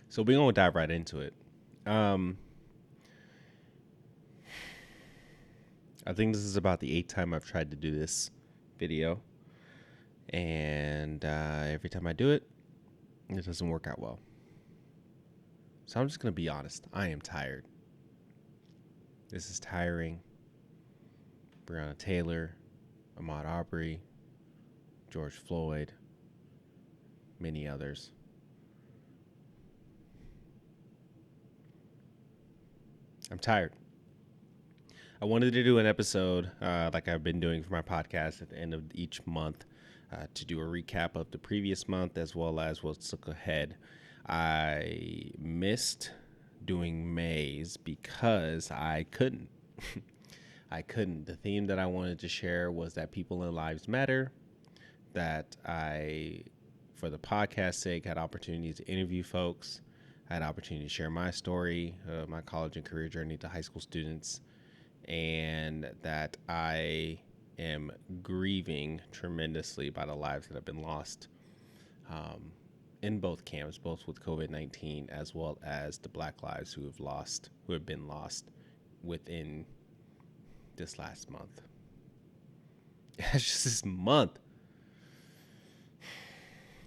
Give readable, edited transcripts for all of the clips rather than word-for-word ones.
So we're going to dive right into it. I think this is about the 8th time I've tried to do this video. And every time I do it, it doesn't work out well. So I'm just going to be honest. I am tired. This is tiring. Breonna Taylor, Ahmaud Arbery, George Floyd, many others. I'm tired. I wanted to do an episode like I've been doing for my podcast at the end of each month to do a recap of the previous month as well as what's look ahead. I missed doing May's because I couldn't. I couldn't. The theme that I wanted to share was that people in lives matter, that I, for the podcast's sake, had opportunities to interview folks. I had opportunity to share my story, my college and career journey to high school students, and that I am grieving tremendously by the lives that have been lost in both camps, both with COVID-19 as well as the Black lives who have been lost within this last month. It's just this month.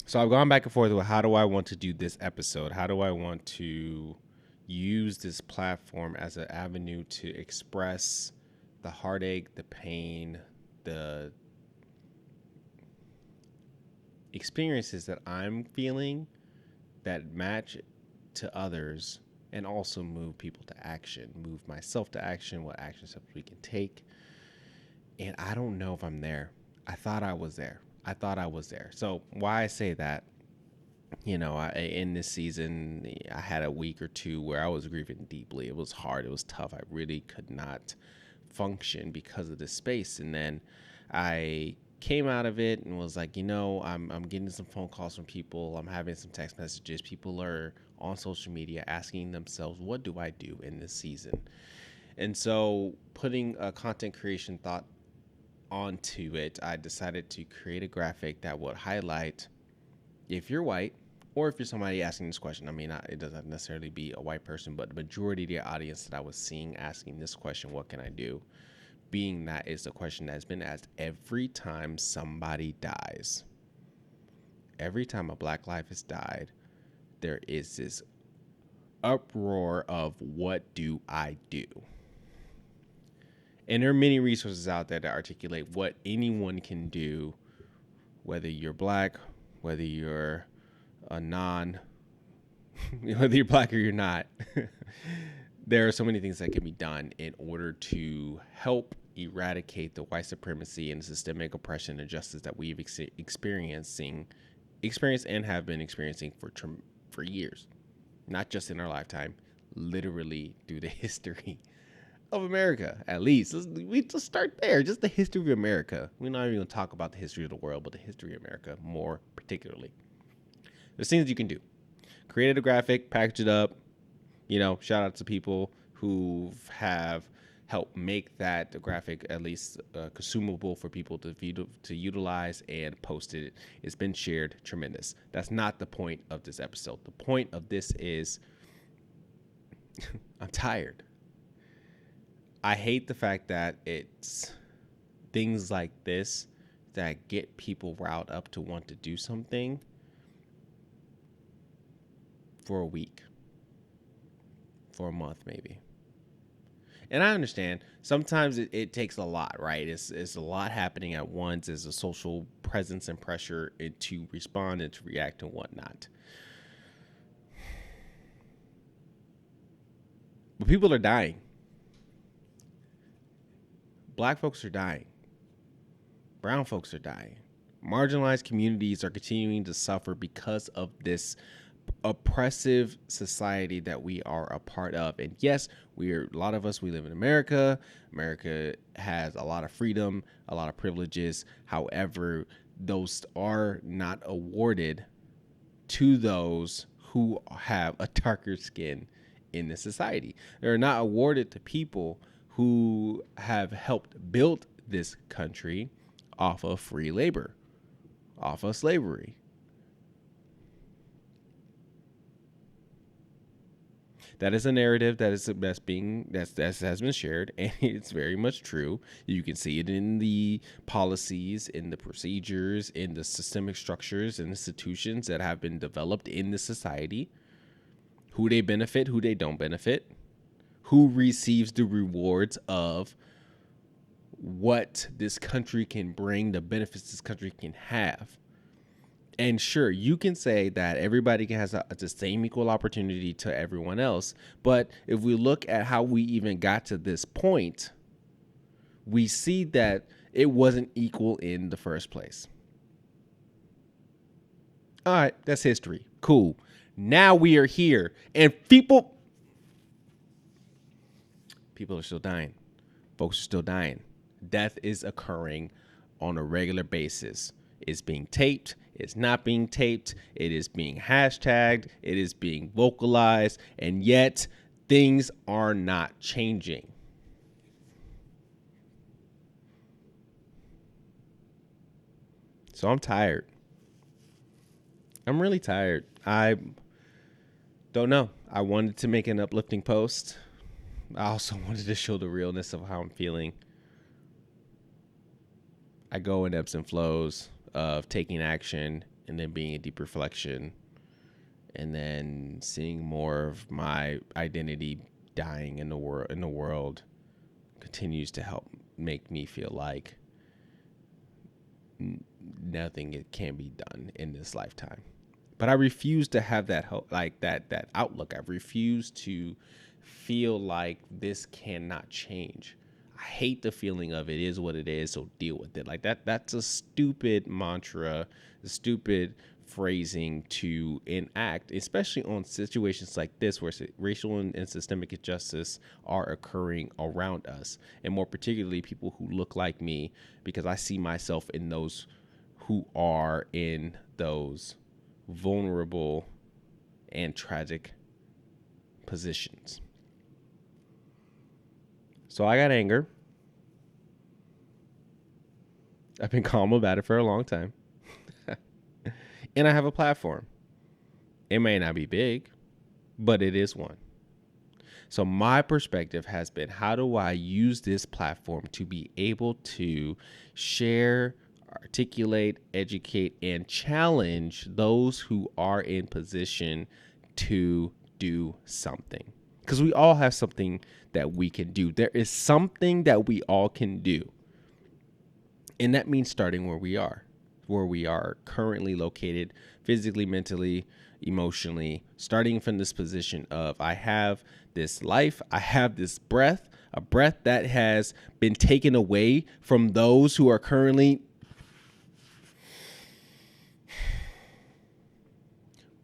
So I've gone back and forth with how do I want to do this episode? How do I want to use this platform as an avenue to express the heartache, the pain, the experiences that I'm feeling that match to others, and also move people to action, move myself to action, what action steps we can take. And I don't know if I'm there. I thought I was there. So why I say that, in this season, I had a week or two where I was grieving deeply. It was hard. It was tough. I really could not function because of this space. And then I came out of it and was like, I'm getting some phone calls from people. I'm having some text messages. People are on social media asking themselves, what do I do in this season? And so putting a content creation thought onto it, I decided to create a graphic that would highlight if you're white or if you're somebody asking this question. I mean, it doesn't necessarily be a white person, but the majority of the audience that I was seeing asking this question, what can I do? Being that is a question that has been asked every time somebody dies. Every time a Black life has died, there is this uproar of what do I do? And there are many resources out there that articulate what anyone can do, whether you're Black, whether you're whether you're Black or you're not. There are so many things that can be done in order to help eradicate the white supremacy and systemic oppression and injustice that we've experienced and have been experiencing for years, not just in our lifetime, literally through the history of America. At least we just start there, just the history of America. We're not even going to talk about the history of the world, but the history of America more particularly. There's things you can do. Created a graphic, package it up. Shout out to people who have helped make that graphic at least consumable for people to utilize and post it. It's been shared. Tremendous. That's not the point of this episode. The point of this is I'm tired. I hate the fact that it's things like this that get people riled up to want to do something for a week, for a month maybe. And I understand sometimes it takes a lot, right? It's a lot happening at once. There's a social presence and pressure to respond and to react and whatnot. But people are dying. Black folks are dying. Brown folks are dying. Marginalized communities are continuing to suffer because of this oppressive society that we are a part of. And yes, a lot of us, we live in America. America has a lot of freedom, a lot of privileges. However, those are not awarded to those who have a darker skin in the society. They're not awarded to people who have helped build this country off of free labor, off of slavery. That is a narrative that has been shared, and it's very much true. You can see it in the policies, in the procedures, in the systemic structures and institutions that have been developed in the society. Who they benefit, who they don't benefit, who receives the rewards of what this country can bring, the benefits this country can have. And sure, you can say that everybody has the same equal opportunity to everyone else. But if we look at how we even got to this point, we see that it wasn't equal in the first place. All right, that's history. Cool. Now we are here, and people are still dying. Folks are still dying. Death is occurring on a regular basis. It's being taped. It's not being taped. It is being hashtagged. It is being vocalized. And yet things are not changing. So I'm tired. I'm really tired. I don't know. I wanted to make an uplifting post. I also wanted to show the realness of how I'm feeling. I go in ebbs and flows of taking action and then being a deep reflection and then seeing more of my identity dying in the world continues to help make me feel like nothing can be done in this lifetime. But I refuse to have that hope, like that outlook. I refuse to feel like this cannot change. I hate the feeling of it is what it is, so deal with it. Like that's a stupid mantra, a stupid phrasing to enact, especially on situations like this where racial and systemic injustice are occurring around us, and more particularly people who look like me, because I see myself in those who are in those vulnerable and tragic positions. So I got anger. I've been calm about it for a long time. And I have a platform. It may not be big, but it is one. So my perspective has been, how do I use this platform to be able to share, articulate, educate, and challenge those who are in position to do something? Because we all have something that we can do. There is something that we all can do. And that means starting where we are currently located physically, mentally, emotionally, starting from this position of I have this life, I have this breath, a breath that has been taken away from those who are currently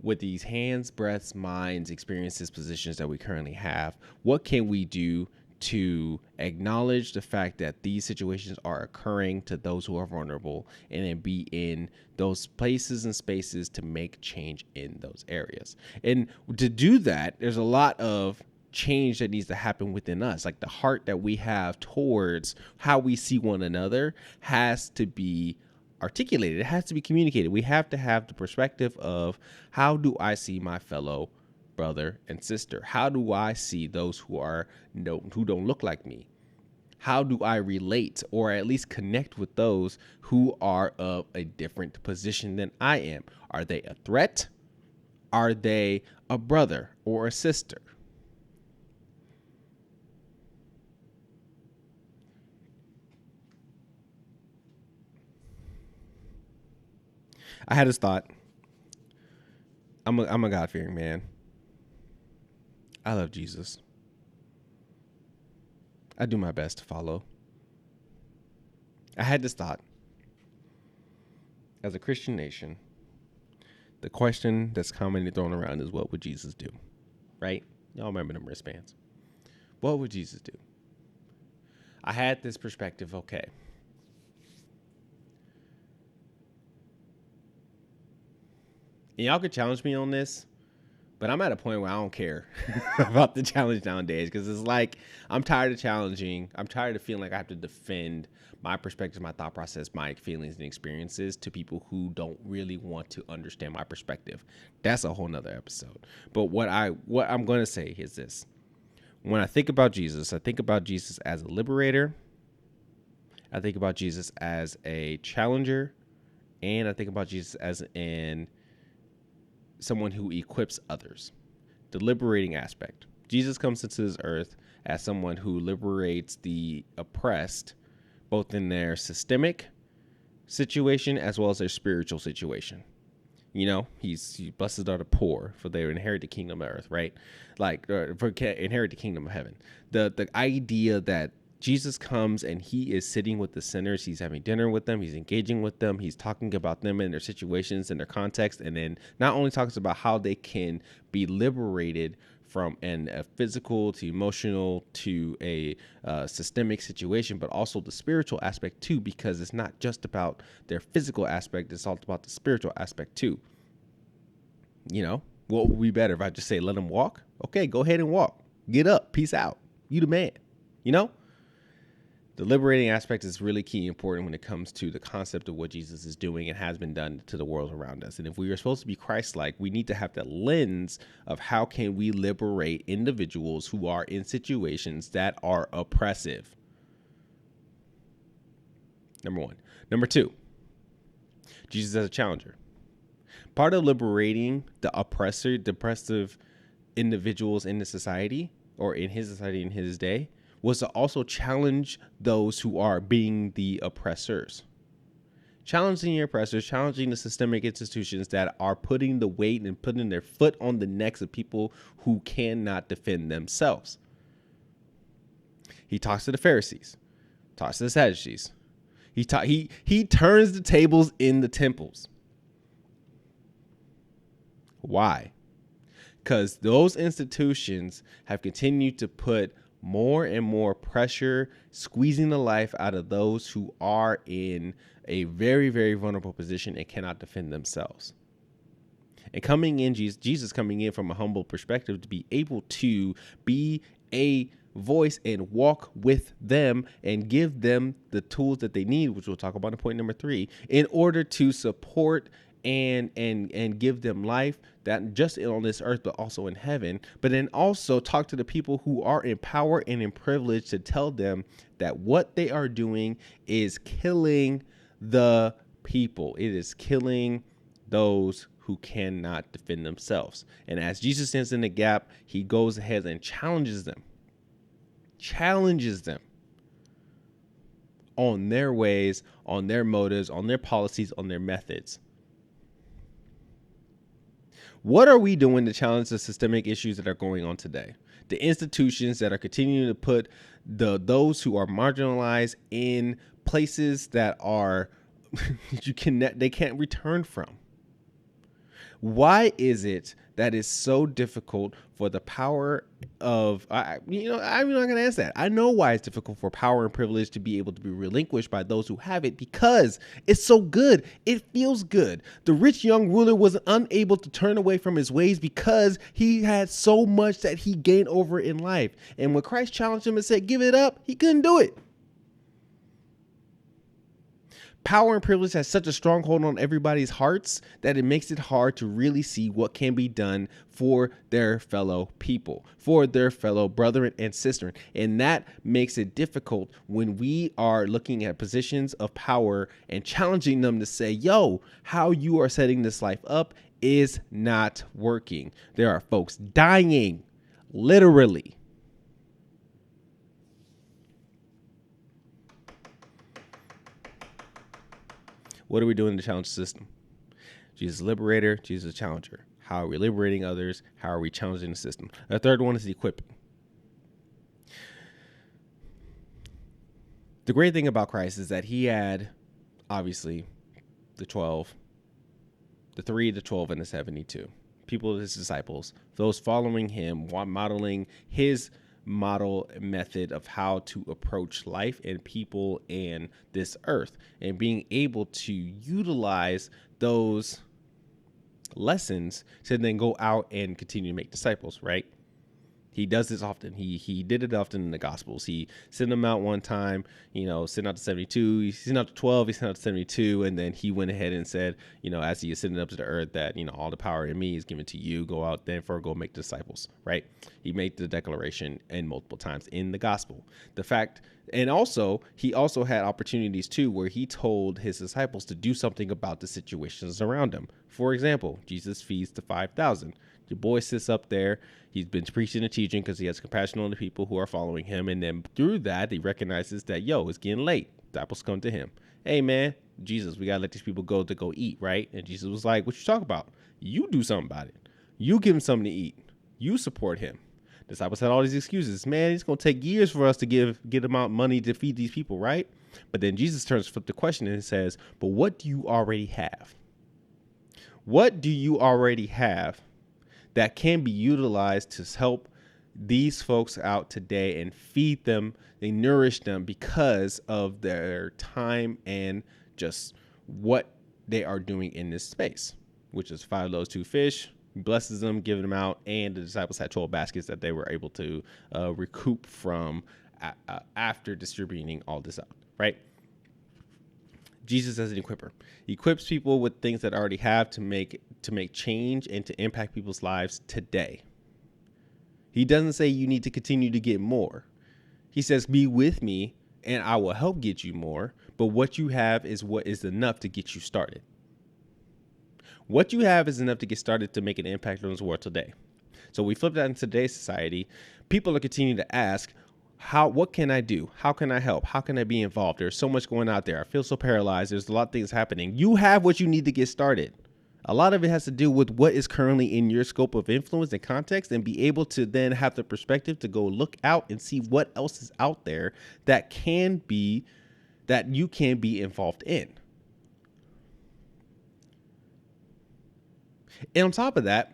with these hands, breaths, minds, experiences, positions that we currently have. What can we do to acknowledge the fact that these situations are occurring to those who are vulnerable, and then be in those places and spaces to make change in those areas? And to do that, there's a lot of change that needs to happen within us. Like the heart that we have towards how we see one another has to be articulated. It has to be communicated. We have to have the perspective of, how do I see my fellow brother and sister? How do I see those who don't look like me? How do I relate, or at least connect with those who are of a different position than I am? Are they a threat? Are they a brother or a sister? I had this thought. I'm a God-fearing man. I love Jesus. I do my best to follow. I had this thought. As a Christian nation, the question that's commonly thrown around is, what would Jesus do? Right? Y'all remember them wristbands. What would Jesus do? I had this perspective, okay. And y'all could challenge me on this, But I'm at a point where I don't care about the challenge nowadays because it's like I'm tired of challenging. I'm tired of feeling like I have to defend my perspective, my thought process, my feelings and experiences to people who don't really want to understand my perspective. That's a whole nother episode. But what I'm going to say is this. When I think about Jesus, I think about Jesus as a liberator. I think about Jesus as a challenger, and I think about Jesus as someone who equips others. The liberating aspect. Jesus comes into this earth as someone who liberates the oppressed, both in their systemic situation as well as their spiritual situation. You know, he blesses are the poor, for they inherit the kingdom of earth, right? Like, for inherit the kingdom of heaven. The idea that Jesus comes and he is sitting with the sinners. He's having dinner with them. He's engaging with them. He's talking about them and their situations and their context. And then not only talks about how they can be liberated from a physical to emotional to a systemic situation, but also the spiritual aspect too, because it's not just about their physical aspect. It's all about the spiritual aspect too. You know, what would be better if I just say, let them walk? Okay, go ahead and walk. Get up. Peace out. You the man, you know? The liberating aspect is really key and important when it comes to the concept of what Jesus is doing and has been done to the world around us. And if we are supposed to be Christ-like, we need to have that lens of how can we liberate individuals who are in situations that are oppressive. Number one. Number two, Jesus as a challenger. Part of liberating the oppressive individuals in the society, or in his society in his day, was to also challenge those who are being the oppressors. Challenging the oppressors, challenging the systemic institutions that are putting the weight and putting their foot on the necks of people who cannot defend themselves. He talks to the Pharisees, talks to the Sadducees. He turns the tables in the temples. Why? Because those institutions have continued to put more and more pressure, squeezing the life out of those who are in a very, very vulnerable position and cannot defend themselves. And coming in, Jesus coming in from a humble perspective to be able to be a voice and walk with them and give them the tools that they need, which we'll talk about in point number 3, in order to support and give them life, that just on this earth but also in heaven. But then also talk to the people who are in power and in privilege to tell them that what they are doing is killing the people. It is killing those who cannot defend themselves. And as Jesus stands in the gap, he goes ahead and challenges them on their ways, on their motives, on their policies, on their methods. What are we doing to challenge the systemic issues that are going on today? The institutions that are continuing to put those who are marginalized in places that are they can't return from. Why is it that it's so difficult for the power of, I'm not going to answer that. I know why it's difficult for power and privilege to be able to be relinquished by those who have it, because it's so good. It feels good. The rich young ruler was unable to turn away from his ways because he had so much that he gained over in life. And when Christ challenged him and said, give it up, he couldn't do it. Power and privilege has such a stronghold on everybody's hearts that it makes it hard to really see what can be done for their fellow people, for their fellow brethren and sisters. And that makes it difficult when we are looking at positions of power and challenging them to say, yo, how you are setting this life up is not working. There are folks dying, literally. What are we doing to challenge the system? Jesus is a liberator, Jesus is a challenger. How are we liberating others? How are we challenging the system? The third one is equipping. The great thing about Christ is that he had, obviously, the 12, the 3, the 12, and the 72. People, his disciples, those following him, modeling his model method of how to approach life and people and this earth, and being able to utilize those lessons to then go out and continue to make disciples, right? He does this often. He did it often in the Gospels. He sent them out one time, sent out to 72. He sent out to 12. He sent out to 72. And then he went ahead and said, as he ascended up to the earth, that, all the power in me is given to you. Go out, therefore, go make disciples, right? He made the declaration in multiple times in the Gospel. And also, he also had opportunities, too, where he told his disciples to do something about the situations around him. For example, Jesus feeds the 5,000. Your boy sits up there. He's been preaching and teaching because he has compassion on the people who are following him. And then through that, he recognizes that, it's getting late. Disciples come to him. Hey, man, Jesus, we got to let these people go eat, right? And Jesus was like, what you talking about? You do something about it. You give him something to eat. You support him. Disciples had all these excuses. Man, it's going to take years for us to get them out money to feed these people, right? But then Jesus turns to flip the question and says, but what do you already have? What do you already have that can be utilized to help these folks out today and feed them, they nourish them because of their time and just what they are doing in this space, which is 5 loaves, 2 fish, blesses them, giving them out, and the disciples had 12 baskets that they were able to recoup from after distributing all this out, right? Jesus as an equipper. He equips people with things that already have to make change and to impact people's lives today. He doesn't say you need to continue to get more. He says, be with me and I will help get you more. But what you have is what is enough to get you started. What you have is enough to get started to make an impact on this world today. So we flip that in today's society. People are continuing to ask, what can I do? How can I help? How can I be involved? There's so much going out there. I feel so paralyzed. There's a lot of things happening. You have what you need to get started. A lot of it has to do with what is currently in your scope of influence and context, and be able to then have the perspective to go look out and see what else is out there that you can be involved in. And on top of that,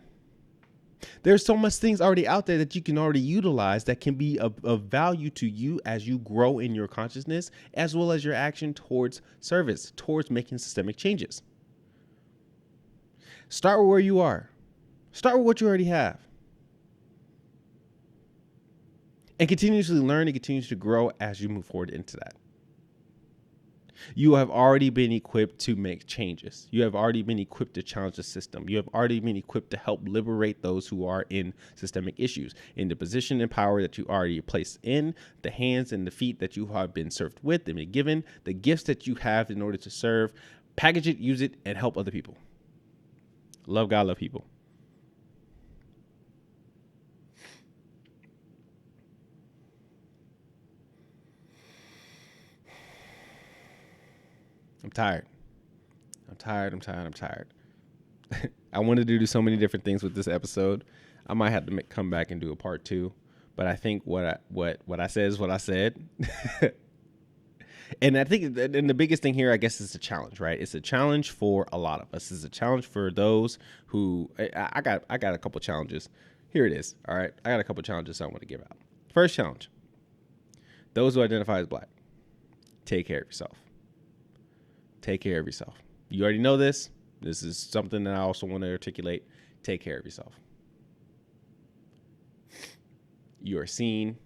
there's so much things already out there that you can already utilize that can be of value to you as you grow in your consciousness, as well as your action towards service, towards making systemic changes. Start with where you are. Start with what you already have. And continuously learn and continue to grow as you move forward into that. You have already been equipped to make changes. You have already been equipped to challenge the system. You have already been equipped to help liberate those who are in systemic issues, in the position and power that you already placed in, the hands and the feet that you have been served with and been given, the gifts that you have in order to serve. Package it, use it, and help other people. Love God, love people. I'm tired. I wanted to do so many different things with this episode. I might have to come back and do a part 2, but I think what I said is what I said. And I think and the biggest thing here, I guess, is a challenge, right? It's a challenge for a lot of us. It's a challenge for those who I got a couple challenges. Here it is. All right. I got a couple challenges I want to give out. First challenge. Those who identify as Black, take care of yourself. Take care of yourself. You already know this. This is something that I also want to articulate. Take care of yourself. You are seen.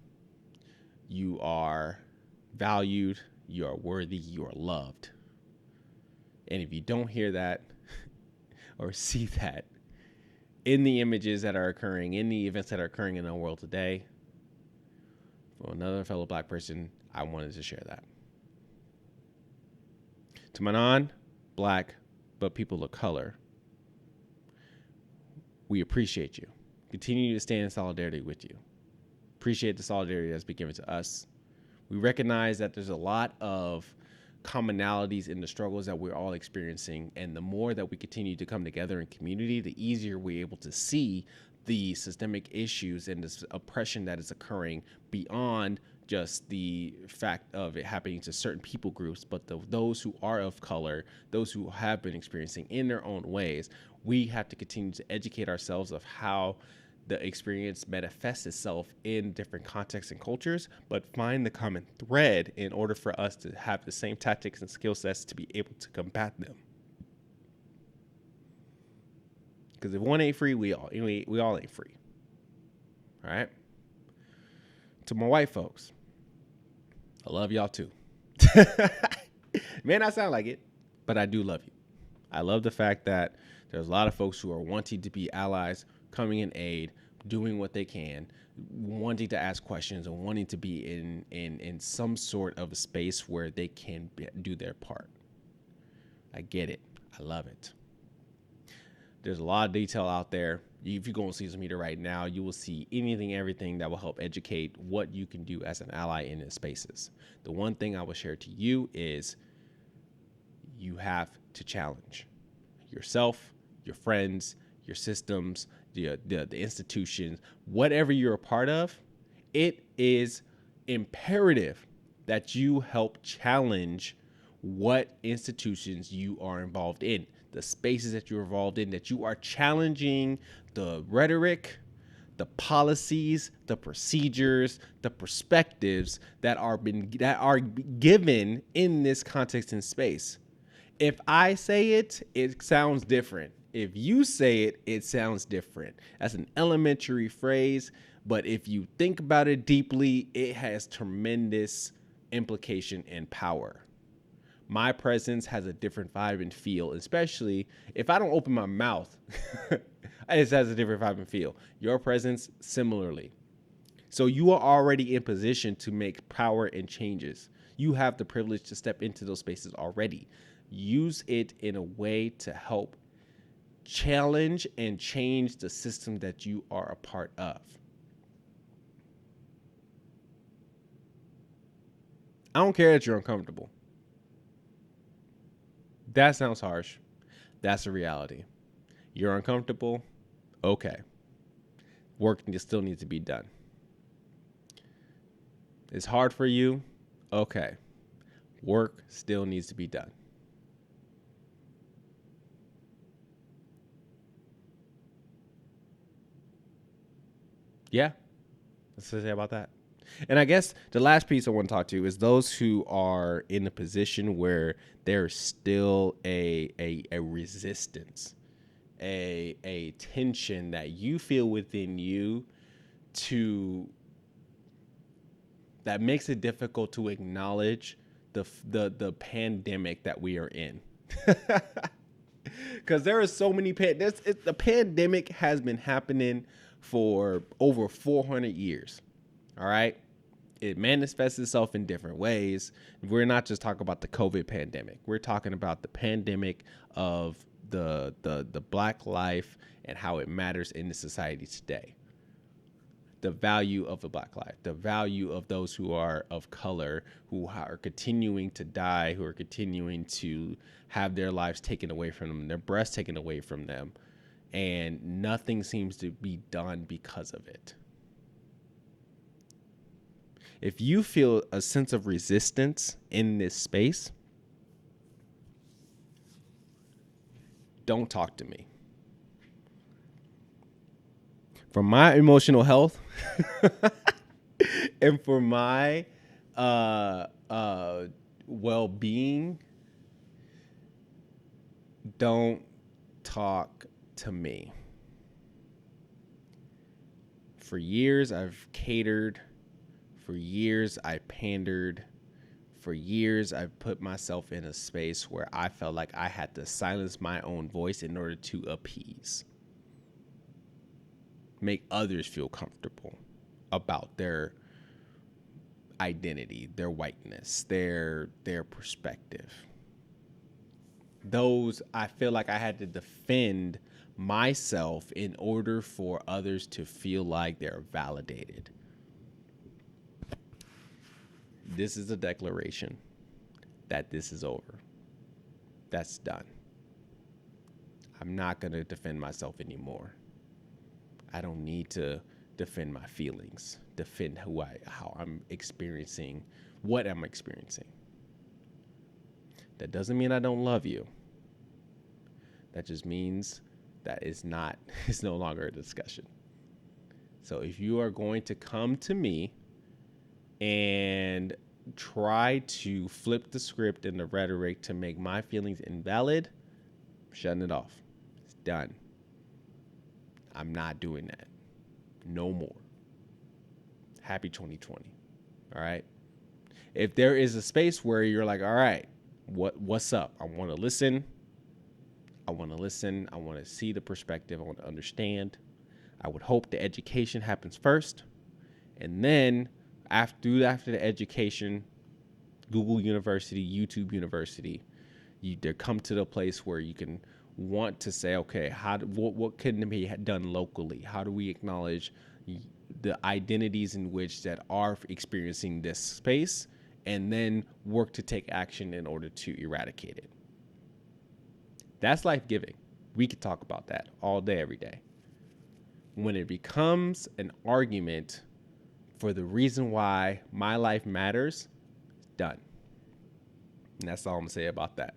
You are valued. You are worthy. You are loved. And if you don't hear that or see that in the images that are occurring, in the events that are occurring in our world today, for another fellow Black person, I wanted to share that. To my non-Black, but people of color, we appreciate you. Continue to stand in solidarity with you. Appreciate the solidarity that's been given to us. We recognize that there's a lot of commonalities in the struggles that we're all experiencing, and the more that we continue to come together in community, the easier we're able to see the systemic issues and this oppression that is occurring beyond just the fact of it happening to certain people groups, but those who are of color, those who have been experiencing in their own ways. We have to continue to educate ourselves of how the experience manifests itself in different contexts and cultures, but find the common thread in order for us to have the same tactics and skill sets to be able to combat them. Because if one ain't free, we all ain't free. All right. To my white folks, I love y'all too. May not sound like it, but I do love you. I love the fact that there's a lot of folks who are wanting to be allies, coming in aid, doing what they can, wanting to ask questions, and wanting to be in some sort of a space where they can do their part. I get it. I love it. There's a lot of detail out there. If you go on social media right now, you will see anything, everything that will help educate what you can do as an ally in these spaces. The one thing I will share to you is you have to challenge yourself, your friends, your systems, the institutions, whatever you're a part of. It is imperative that you help challenge what institutions you are involved in, the spaces that you're involved in, that you are challenging the rhetoric, the policies, the procedures, the perspectives that are given in this context and space. If I say it, it sounds different. If you say it, it sounds different. That's an elementary phrase, but if you think about it deeply, it has tremendous implication and power. My presence has a different vibe and feel, especially if I don't open my mouth. It has a different vibe and feel. Your presence, similarly. So you are already in position to make power and changes. You have the privilege to step into those spaces already. Use it in a way to help challenge and change the system that you are a part of. I don't care that you're uncomfortable. That sounds harsh. That's a reality. You're uncomfortable. Okay. Work still needs to be done. It's hard for you. Okay. Work still needs to be done. Yeah. Let's say about that. And I guess the last piece I want to talk to is those who are in a position where there's still a resistance, a tension that you feel within you that makes it difficult to acknowledge the pandemic that we are in. Because there are so many the pandemic has been happening for over 400 years. All right. It manifests itself in different ways. We're not just talking about the COVID pandemic. We're talking about the pandemic of the Black life and how it matters in the society today. The value of the Black life, the value of those who are of color, who are continuing to die, who are continuing to have their lives taken away from them, their breaths taken away from them, and nothing seems to be done because of it. If you feel a sense of resistance in this space, don't talk to me. For my emotional health and for my well-being, don't talk to me. For years, I've catered. For years, I pandered. For years, I've put myself in a space where I felt like I had to silence my own voice in order to appease, make others feel comfortable about their identity, their whiteness, their perspective. Those, I feel like I had to defend myself in order for others to feel like they're validated. This is a declaration that this is over. That's done. I'm not going to defend myself anymore. I don't need to defend my feelings, defend how I'm experiencing, what I'm experiencing. That doesn't mean I don't love you. That just means that it's no longer a discussion. So if you are going to come to me and try to flip the script and the rhetoric to make my feelings invalid, I'm shutting it off. It's done. I'm not doing that. No more. Happy 2020. All right. If there is a space where you're like, all right, what's up? I want to listen. I want to see the perspective. I want to understand. I would hope the education happens first. And then after the education, Google University, YouTube University, you there come to the place where you can want to say, okay, what can be done locally? How do we acknowledge the identities in which that are experiencing this space, and then work to take action in order to eradicate it? That's life giving. We could talk about that all day, every day. When it becomes an argument for the reason why my life matters, done. And that's all I'm gonna say about that.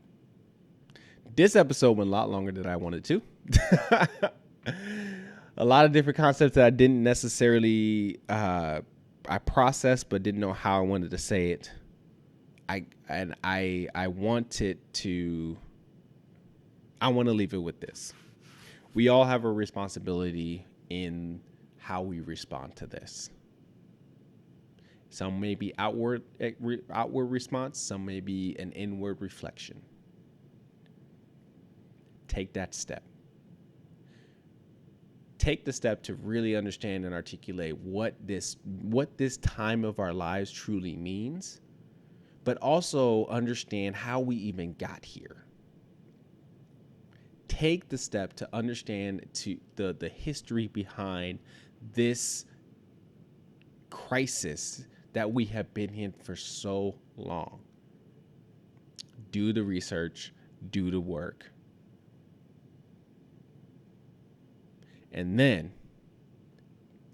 This episode went a lot longer than I wanted to. A lot of different concepts that I didn't necessarily I processed, but didn't know how I wanted to say it. I want to leave it with this. We all have a responsibility in how we respond to this. Some may be outward response, some may be an inward reflection. Take that step. Take the step to really understand and articulate what this time of our lives truly means, but also understand how we even got here. Take the step to understand the history behind this crisis that we have been in for so long. Do the research, do the work. And then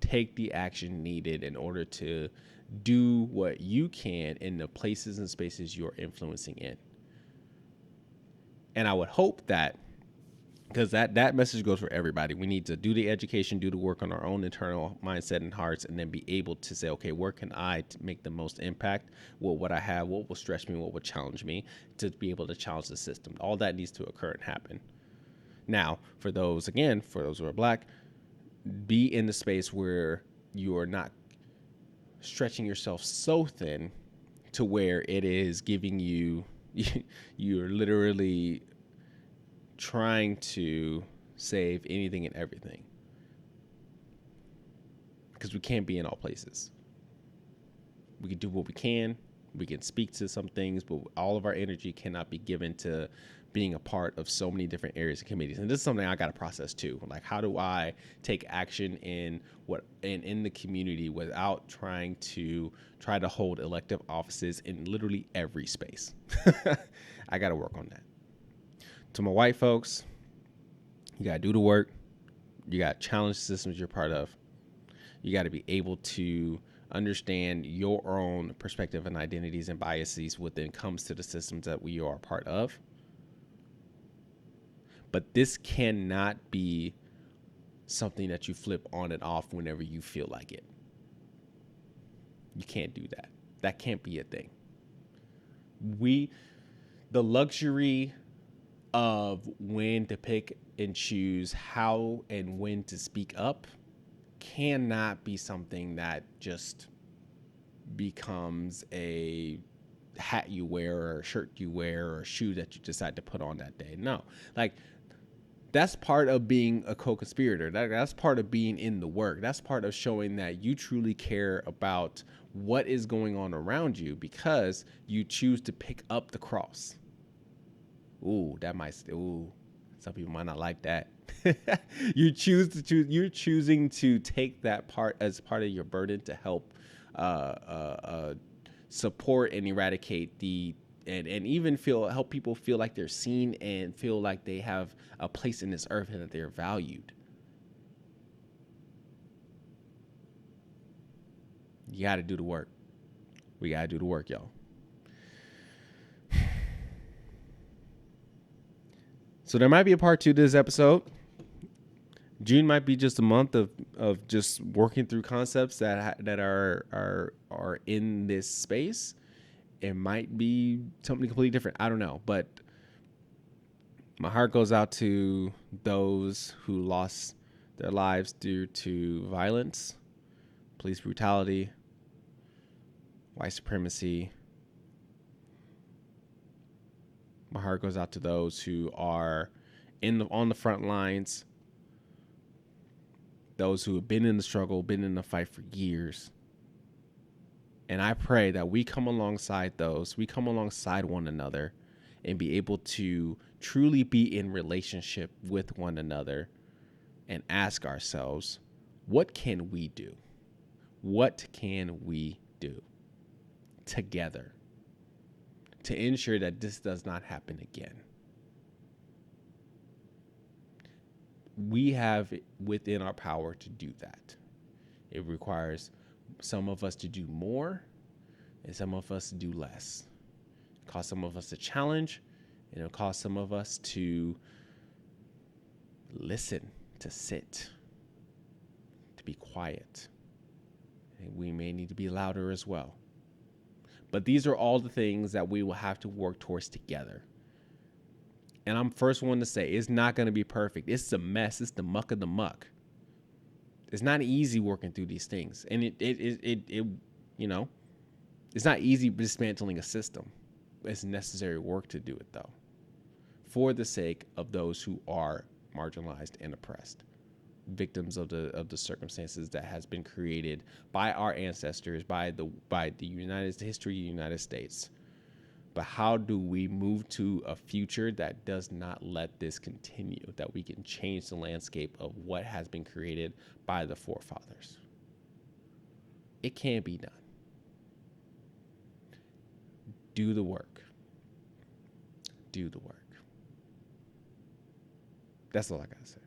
take the action needed in order to do what you can in the places and spaces you're influencing in. And I would hope that, because that message goes for everybody, we need to do the education, do the work on our own internal mindset and hearts, and then be able to say, okay, where can I make the most impact? What I have, what will stretch me, what will challenge me, to be able to challenge the system. All that needs to occur and happen. Now, for those who are Black, be in the space where you are not stretching yourself so thin to where it is giving you're literally trying to save anything and everything. Because we can't be in all places. We can do what we can speak to some things, but all of our energy cannot be given to being a part of so many different areas and committees. And this is something I got to process too. Like, how do I take action in the community without trying to hold elective offices in literally every space? I got to work on that. To my white folks, you got to do the work. You got to challenge the systems you're part of. You got to be able to understand your own perspective and identities and biases when it comes to the systems that we are a part of. But this cannot be something that you flip on and off whenever you feel like it. You can't do that. That can't be a thing. The luxury of when to pick and choose how and when to speak up cannot be something that just becomes a hat you wear or a shirt you wear or a shoe that you decide to put on that day. No, like, that's part of being a co-conspirator. That's part of being in the work. That's part of showing that you truly care about what is going on around you because you choose to pick up the cross. Some people might not like that. You're choosing to take that part as part of your burden to help support and eradicate and even help people feel like they're seen and feel like they have a place in this earth and that they're valued. You got to do the work. We got to do the work, y'all. So there might be a part 2 to this episode. June might be just a month of just working through concepts that are in this space. It might be something completely different. I don't know. But my heart goes out to those who lost their lives due to violence, police brutality, white supremacy. My heart goes out to those who are on the front lines, those who have been in the struggle, been in the fight for years. And I pray that we come alongside those, we come alongside one another and be able to truly be in relationship with one another and ask ourselves, what can we do? What can we do together to ensure that this does not happen again? We have it within our power to do that. It requires some of us to do more and some of us to do less. It costs some of us a challenge, and it'll cost some of us to listen, to sit, to be quiet. And we may need to be louder as well. But these are all the things that we will have to work towards together. And I'm first one to say it's not going to be perfect. It's a mess. It's the muck of the muck. It's not easy working through these things. And it you know, it's not easy dismantling a system. It's necessary work to do it, though, for the sake of those who are marginalized and oppressed, victims of the circumstances that has been created by our ancestors, by the history of the United States. But how do we move to a future that does not let this continue, that we can change the landscape of what has been created by the forefathers? It can be done. Do the work. Do the work. That's all I got to say.